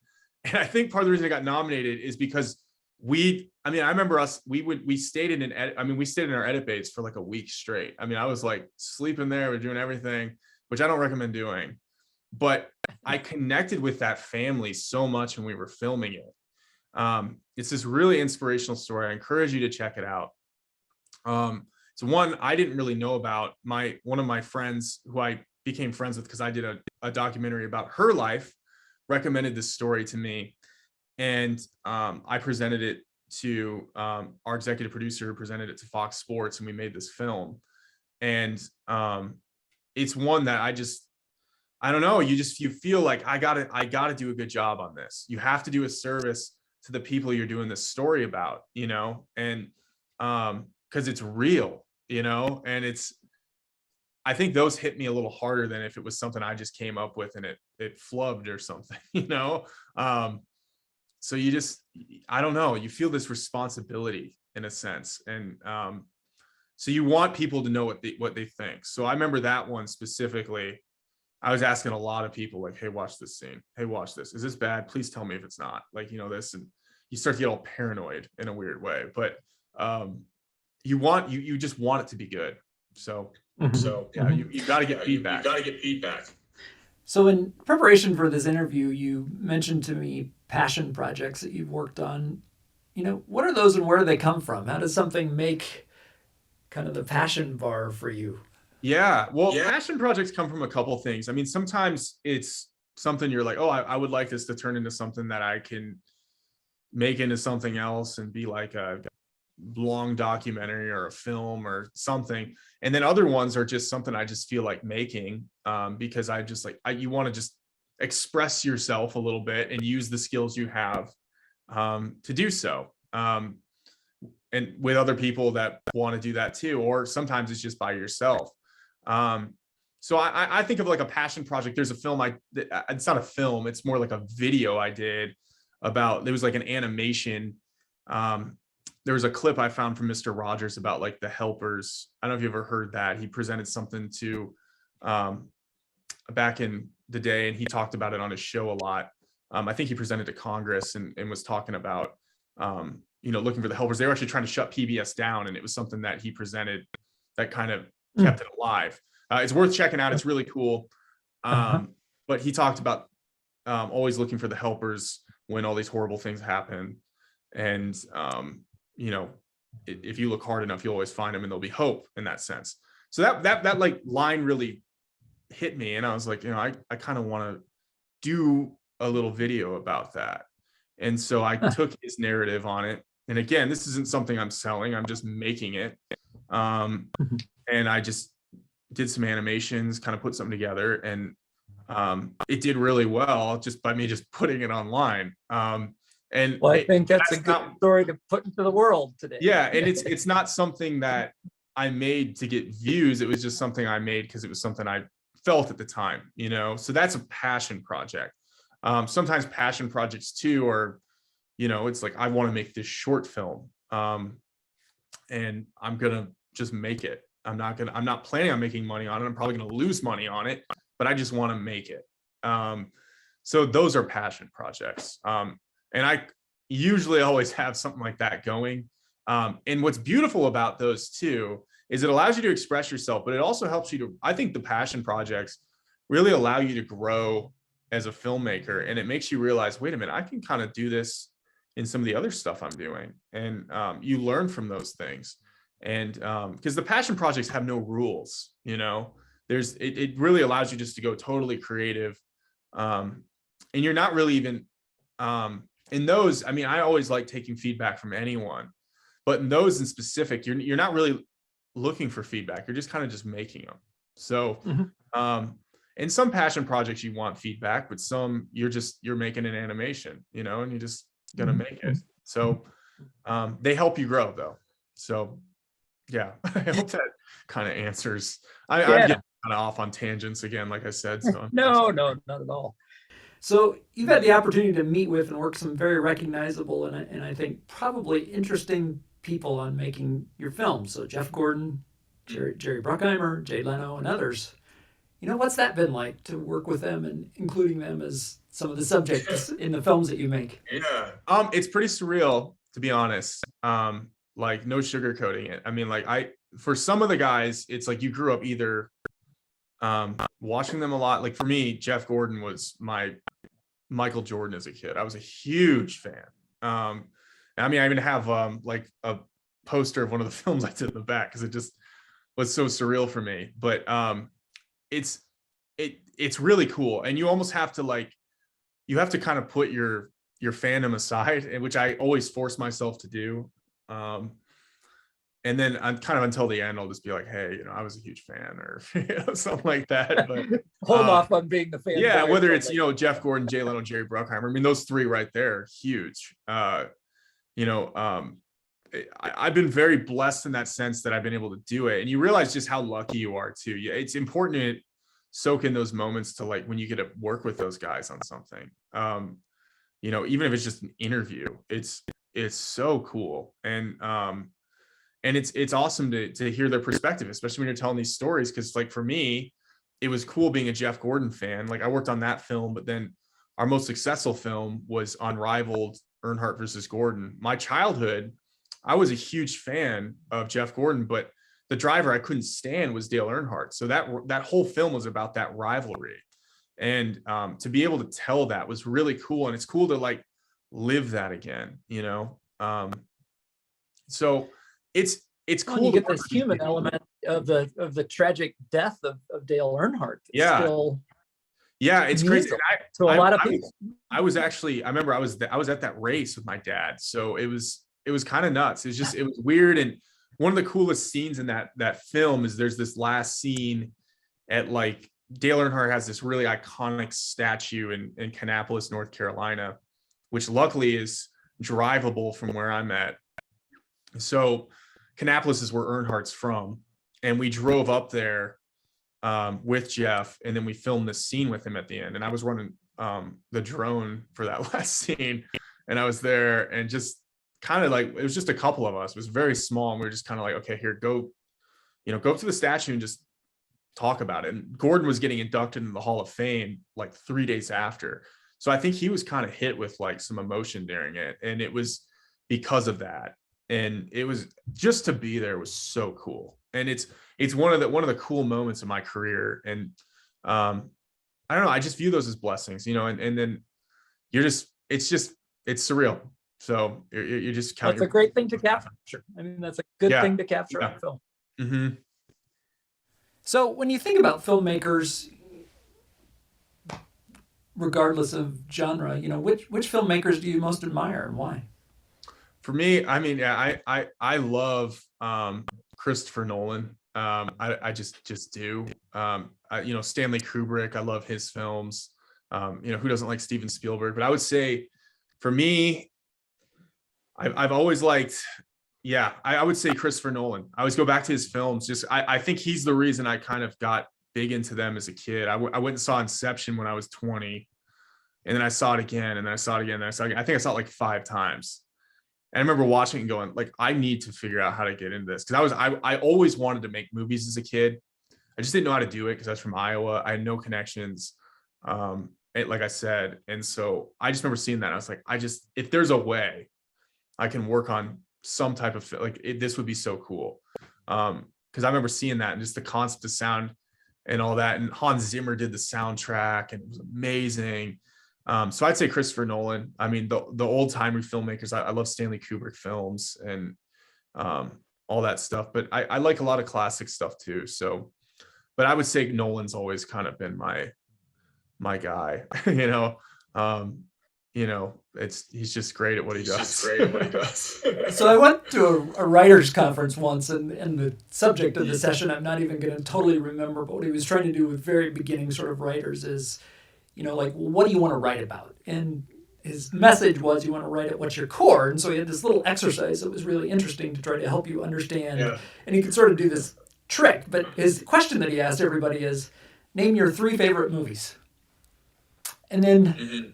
And I think part of the reason I got nominated is because I remember we stayed in our edit bays for like a week straight. I mean, I was like sleeping there, we're doing everything, which I don't recommend doing, but I connected with that family so much when we were filming it. It's this really inspirational story. I encourage you to check it out. So one I didn't really know about. One of my friends who I became friends with because I did a documentary about her life recommended this story to me, and I presented it to our executive producer, who presented it to Fox Sports, and we made this film. And it's one that I don't know, you feel like I gotta do a good job on this. You have to do a service to the people you're doing this story about, you know, and because it's real, you know, and I think those hit me a little harder than if it was something I just came up with and it flubbed or something, you know? So I don't know, you feel this responsibility in a sense. And so you want people to know what they think. So I remember that one specifically, I was asking a lot of people like, hey, watch this scene. Hey, watch this. Is this bad? Please tell me if it's not, like, you know, this, and you start to get all paranoid in a weird way, but you just want it to be good. So yeah, you got to get feedback. So in preparation for this interview, you mentioned to me passion projects that you've worked on. You know, what are those and where do they come from? How does something make kind of the passion bar for you? Yeah, well, passion projects come from a couple things. I mean, sometimes it's something you're like, oh, I would like this to turn into something that I can make into something else and be like a long documentary or a film or something. And then other ones are just something I just feel like making because I just you want to just express yourself a little bit and use the skills you have to do so. And with other people that want to do that too, or sometimes it's just by yourself. So I think of like a passion project. There's a film it's not a film, it's more like a video I did about, it was like an animation. There was a clip I found from Mr. Rogers about like the helpers. I don't know if you ever heard that. He presented something to back in the day, and he talked about it on his show a lot. I think he presented to Congress and was talking about looking for the helpers. They were actually trying to shut PBS down, and it was something that he presented that kind of kept it alive. It's worth checking out. It's really cool. But he talked about always looking for the helpers when all these horrible things happen. And, if you look hard enough, you'll always find them, and there'll be hope in that sense. So that like line really hit me. And I was like, I kind of want to do a little video about that. And so I took his narrative on it. And again, this isn't something I'm selling, I'm just making it. And I just did some animations, kind of put something together, and it did really well just by me just putting it online. And well, I think that's a good story to put into the world today. Yeah, and it's not something that I made to get views. It was just something I made because it was something I felt at the time, So that's a passion project. Sometimes passion projects too are, it's like I want to make this short film, and I'm gonna just make it. I'm not planning on making money on it. I'm probably gonna lose money on it, but I just want to make it. So those are passion projects. And I usually always have something like that going. And what's beautiful about those too is it allows you to express yourself, but it also helps you to, I think the passion projects really allow you to grow as a filmmaker. And it makes you realize, wait a minute, I can kind of do this in some of the other stuff I'm doing. And you learn from those things. And because the passion projects have no rules, you know, it really allows you just to go totally creative. And you're not really even in those. I mean, I always like taking feedback from anyone, but in those in specific, you're not really looking for feedback. You're just kind of just making them. So in some passion projects, you want feedback, but some you're making an animation, you know, and you just gonna make it. So they help you grow though. So yeah, I hope that kind of answers. I'm getting kind of off on tangents again, like I said. So no, not at all. So you've had the opportunity to meet with and work some very recognizable and I think probably interesting people on making your films. So Jeff Gordon, Jerry Bruckheimer, Jay Leno, and others. You know, what's that been like to work with them and including them as some of the subjects in the films that you make? Yeah, it's pretty surreal, to be honest. Like no sugarcoating it. I mean, like for some of the guys, it's like you grew up either watching them a lot. Like for me, Jeff Gordon was my Michael Jordan as a kid. I was a huge fan. I mean, I even have like a poster of one of the films I did in the back because it just was so surreal for me. But it's really cool, and you almost have to you have to kind of put your fandom aside, which I always force myself to do. And then I'm kind of until the end, I'll just be like, hey, you know, I was a huge fan or something like that. But hold off on being the fan. Yeah, whether it's, you know, Jeff Gordon, Jay Leno, Jerry Bruckheimer. I mean, those three right there, huge. You know, I've been very blessed in that sense that I've been able to do it. And you realize just how lucky you are too. It's important to soak in those moments to when you get to work with those guys on something. You know, even if it's just an interview, it's so cool. And it's awesome to hear their perspective, especially when you're telling these stories. Because for me, it was cool being a Jeff Gordon fan. Like I worked on that film, but then our most successful film was Unrivaled, Earnhardt versus Gordon. My childhood, I was a huge fan of Jeff Gordon, but the driver I couldn't stand was Dale Earnhardt. So that whole film was about that rivalry. And to be able to tell that was really cool. And it's cool to live that again, you know? So it's cool. You get this human element of the tragic death of Dale Earnhardt. Yeah, it's crazy. To a lot of people. I remember I was at that race with my dad. So it was kind of nuts. It was weird. And one of the coolest scenes in that film is there's this last scene at Dale Earnhardt has this really iconic statue in Kannapolis, North Carolina, which luckily is drivable from where I'm at. So Kannapolis is where Earnhardt's from. And we drove up there with Jeff, and then we filmed this scene with him at the end. And I was running the drone for that last scene. And I was there and just kind of it was just a couple of us. It was very small. And we were just kind of okay, here, go up to the statue and just talk about it. And Gordon was getting inducted into the Hall of Fame 3 days after. So I think he was kind of hit with some emotion during it. And it was because of that. And it was just to be there was so cool. And it's one of the cool moments of my career. And I don't know, I just view those as blessings, you know, and then it's surreal. So you just count. That's a great thing to capture. I mean, that's a good thing to capture on film. Mm-hmm. So when you think about filmmakers, regardless of genre, you know, which filmmakers do you most admire and why? For me, I mean, yeah, I love Christopher Nolan. I just do. You know, Stanley Kubrick, I love his films. You know, who doesn't like Steven Spielberg? But I would say, for me, I've always liked, I would say Christopher Nolan. I always go back to his films. Just I think he's the reason I kind of got big into them as a kid. I went and saw Inception when I was 20, and then I saw it again, and then I saw it again, and then I saw it again. I think I saw it 5 times. And I remember watching it and going, I need to figure out how to get into this. Because I always wanted to make movies as a kid. I just didn't know how to do it because I was from Iowa. I had no connections. like I said. And so I just remember seeing that. I was like, if there's a way I can work on some type of this would be so cool. Because I remember seeing that and just the concept of sound and all that. And Hans Zimmer did the soundtrack and it was amazing. So I'd say Christopher Nolan. I mean, the old timey filmmakers. I love Stanley Kubrick films and all that stuff. But I like a lot of classic stuff too. So, but I would say Nolan's always kind of been my guy. He's just great at what he does. So I went to a writers conference once, and the subject of the session, I'm not even going to totally remember, but what he was trying to do with very beginning sort of writers is, like, what do you want to write about? And his message was, you want to write at what's your core. And so he had this little exercise that was really interesting to try to help you understand. Yeah. And he could sort of do this trick, but his question that he asked everybody is, name your 3 favorite movies. And then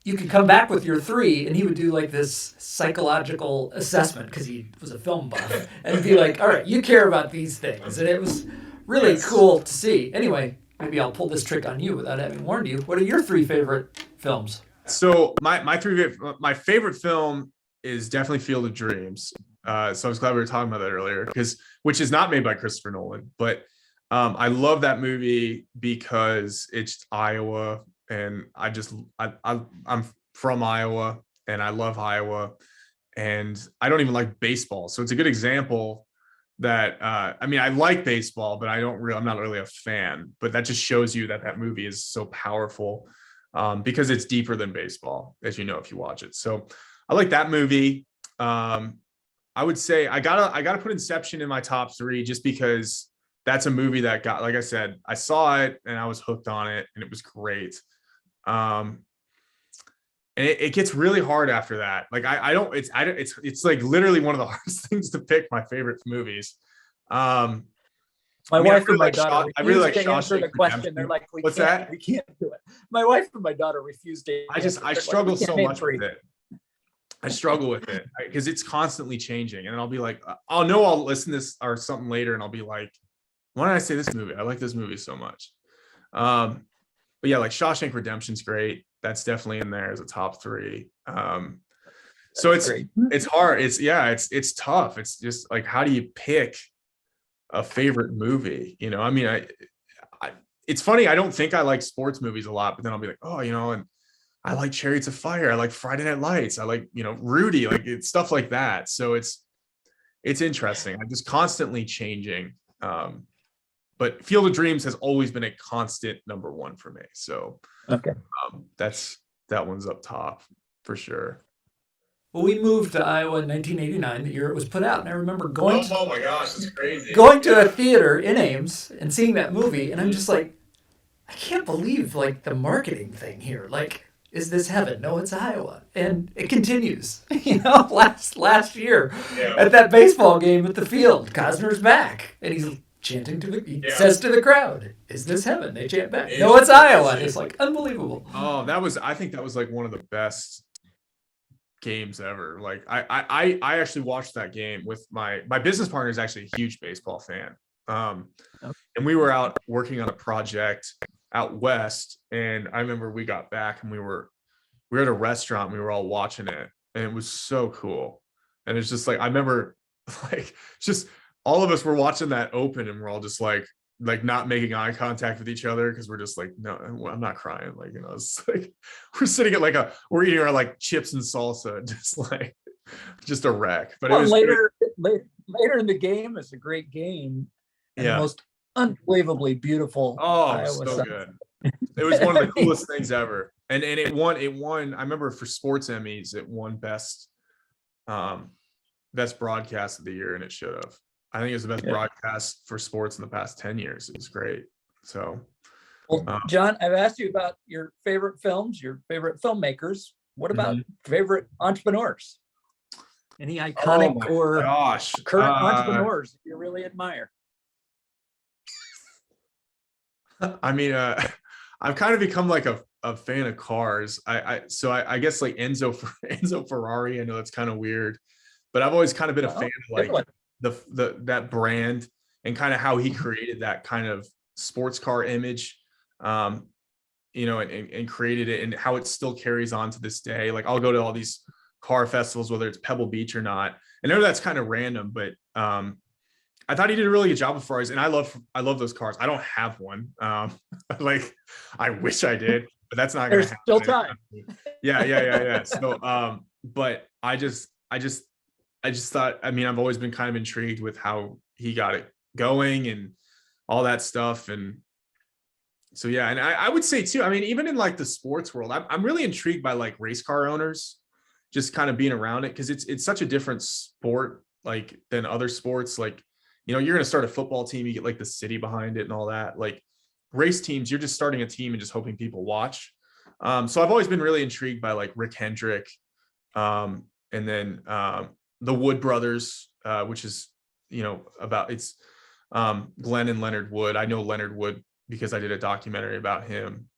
you could come back with your 3, and he would do like this psychological assessment because he was a film buff, and be like, all right, you care about these things. And it was really cool to see. Anyway, maybe I'll pull this trick on you without having warned you. What are your 3 favorite films? So my favorite film is definitely Field of Dreams. So I was glad we were talking about that earlier, which is not made by Christopher Nolan, but I love that movie because it's Iowa, and I'm from Iowa and I love Iowa, and I don't even like baseball. So it's a good example that I like baseball, but I'm not really a fan, but that just shows you that movie is so powerful because it's deeper than baseball, as you know, if you watch it. So I like that movie. I would say I gotta put Inception in my top 3 just because that's a movie that like I said, I saw it and I was hooked on it and it was great. And it gets really hard after that. Like it's like literally one of the hardest things to pick my favorite movies. My wife and my daughter refused to answer the question. They're like, we can't do it. My wife and my daughter refused to. I struggle so much with it. I struggle with it because it's constantly changing, and I'll be like, I'll listen to this or something later, and I'll be like, why did I say this movie? I like this movie so much. But yeah, like Shawshank Redemption's great. That's definitely in there as a top 3. So it's hard. It's tough. It's just like, how do you pick a favorite movie? It's funny. I don't think I like sports movies a lot, but then I'll be like, and I like Chariots of Fire. I like Friday Night Lights. I like, Rudy, like it's stuff like that. So it's interesting. I'm just constantly changing. But Field of Dreams has always been a constant number 1 for me. So that one's up top for sure. Well, we moved to Iowa in 1989, the year it was put out. And I remember oh my gosh, it's crazy. Going to a theater in Ames and seeing that movie. And I'm just like, I can't believe like the marketing thing here. Like, is this heaven? No, it's Iowa. And it continues. Last year at that baseball game at the field, Cosner's back. And he's chanting says to the crowd, is this heaven? They chant back, no, it's Iowa. And it's like unbelievable. Oh, I think that was like one of the best games ever. Like I actually watched that game with my business partner is actually a huge baseball fan. And we were out working on a project out west, and I remember we got back and we were at a restaurant, and we were all watching it, and it was so cool. And it's just like, I remember like just all of us were watching that open, and we're all just like not making eye contact with each other because we're just like, no, I'm not crying. Like, it's like we're sitting at we're eating our like chips and salsa, just a wreck. But it was later in the game, it's a great game. And the most unbelievably beautiful. Oh, so good. It was one of the coolest things ever. And it won. I remember for sports Emmys, it won best broadcast of the year, and it should have. I think it was the best broadcast for sports in the past 10 years. It was great. So, Jon, I've asked you about your favorite films, your favorite filmmakers. What about favorite entrepreneurs? Any iconic current entrepreneurs you really admire? I mean, I've kind of become like a fan of cars. So I guess like Enzo Ferrari. I know that's kind of weird, but I've always kind of been a fan of like that brand and kind of how he created that kind of sports car image. and created it, and how it still carries on to this day. Like I'll go to all these car festivals, whether it's Pebble Beach or not. I know that's kind of random, but I thought he did a really good job of Ferraris, and I love those cars. I don't have one. Like I wish I did, but that's not going to happen. There's still time. Yeah. So, but I just thought, I mean, I've always been kind of intrigued with how he got it going and all that stuff. And so, yeah. And I would say too, I mean, even in like the sports world, I'm really intrigued by like race car owners, just kind of being around it. Cause it's such a different sport, like than other sports. Like, you're going to start a football team, you get like the city behind it and all that. Like race teams, you're just starting a team and just hoping people watch. So I've always been really intrigued by like Rick Hendrick, and then the Wood brothers, which is, about it's Glenn and Leonard Wood. I know Leonard Wood because I did a documentary about him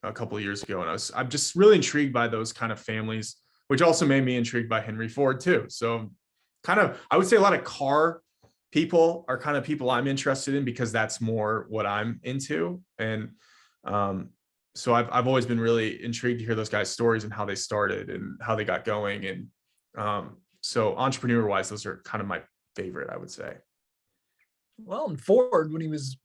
a couple of years ago, and I'm just really intrigued by those kind of families, which also made me intrigued by Henry Ford too. So kind of, I would say a lot of car people are kind of people I'm interested in because that's more what I'm into. And so I've always been really intrigued to hear those guys' stories and how they started and how they got going. And so entrepreneur wise, those are kind of my favorite, I would say. Well, and Ford, when he was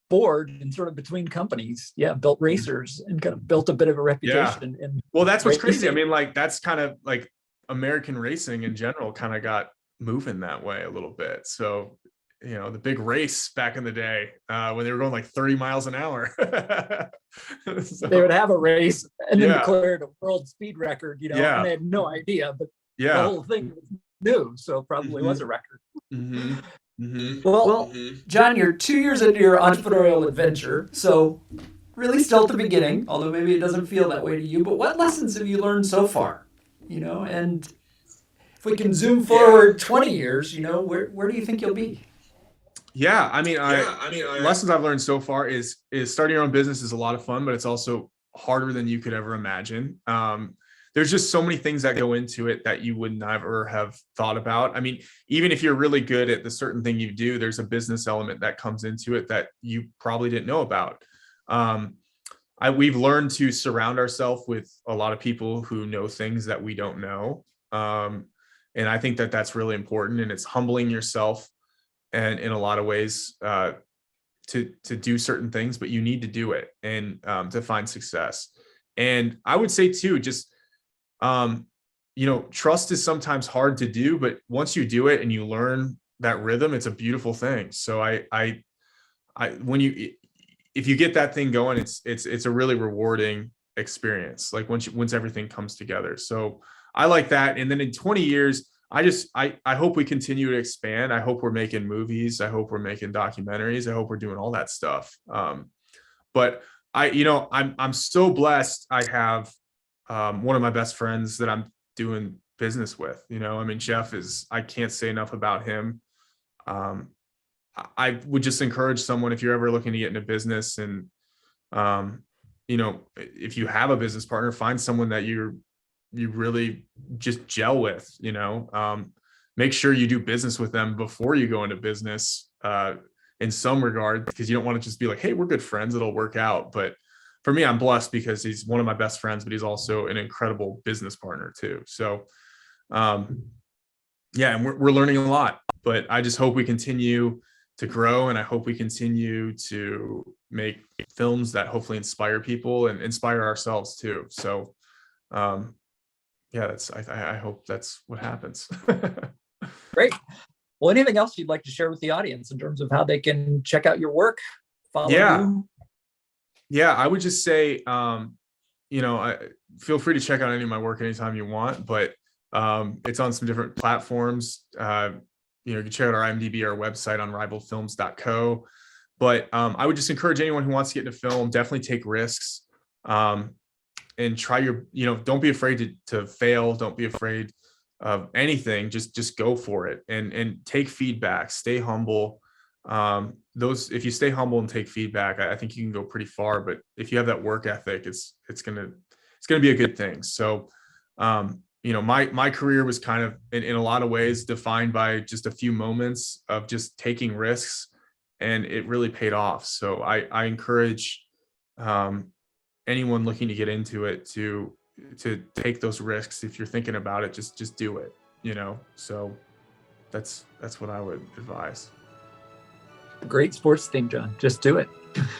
bored and sort of between companies, built racers and kind of built a bit of a reputation. Yeah. Well, that's what's crazy. I mean, like that's kind of like American racing in general kind of got moving that way a little bit. So, the big race back in the day when they were going like 30 miles an hour. So, they would have a race and then declared a world speed record, and they had no idea, but the whole thing was new. So probably was a record. Well, Jon, you're 2 years into your entrepreneurial adventure. So really still at the beginning, although maybe it doesn't feel that way to you, but what lessons have you learned so far? And if we can zoom forward 20 years, where do you think you'll be? Yeah, I mean, lessons I've learned so far is starting your own business is a lot of fun, but it's also harder than you could ever imagine. There's just so many things that go into it that you would never have thought about. I mean, even if you're really good at the certain thing you do, there's a business element that comes into it that you probably didn't know about. We've learned to surround ourselves with a lot of people who know things that we don't know. And I think that that's really important, and it's humbling yourself and in a lot of ways to do certain things, but you need to do it and to find success. And I would say too, just, trust is sometimes hard to do, but once you do it and you learn that rhythm, it's a beautiful thing. So if you get that thing going, it's a really rewarding experience. Like once everything comes together. So I like that. And then in 20 years, I hope we continue to expand. I hope we're making movies. I hope we're making documentaries. I hope we're doing all that stuff. But I'm so blessed. I have one of my best friends that I'm doing business with. I mean, Jeff I can't say enough about him. I would just encourage someone, if you're ever looking to get into business and, if you have a business partner, find someone that you really just gel with, make sure you do business with them before you go into business in some regard, because you don't want to just be like, hey, we're good friends, it'll work out. But for me, I'm blessed because he's one of my best friends, but he's also an incredible business partner too. So, and we're learning a lot, but I just hope we continue to grow, and I hope we continue to make films that hopefully inspire people and inspire ourselves too. So, I hope that's what happens. Great. Well, anything else you'd like to share with the audience in terms of how they can check out your work, follow you? Yeah, I would just say, feel free to check out any of my work anytime you want, but it's on some different platforms. You can check out our IMDb, our website, unrivaledfilms.co. But I would just encourage anyone who wants to get into film, definitely take risks. And try don't be afraid to fail. Don't be afraid of anything. Just go for it and take feedback, stay humble. If you stay humble and take feedback, I think you can go pretty far, but if you have that work ethic, it's going to be a good thing. So, my career was kind of in a lot of ways defined by just a few moments of just taking risks, and it really paid off. So I encourage anyone looking to get into it to take those risks. If you're thinking about it, just do it, so that's what I would advise. Great sports theme, John. Just do it.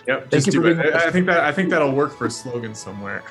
Yep, just do it. I think that'll work for a slogan somewhere.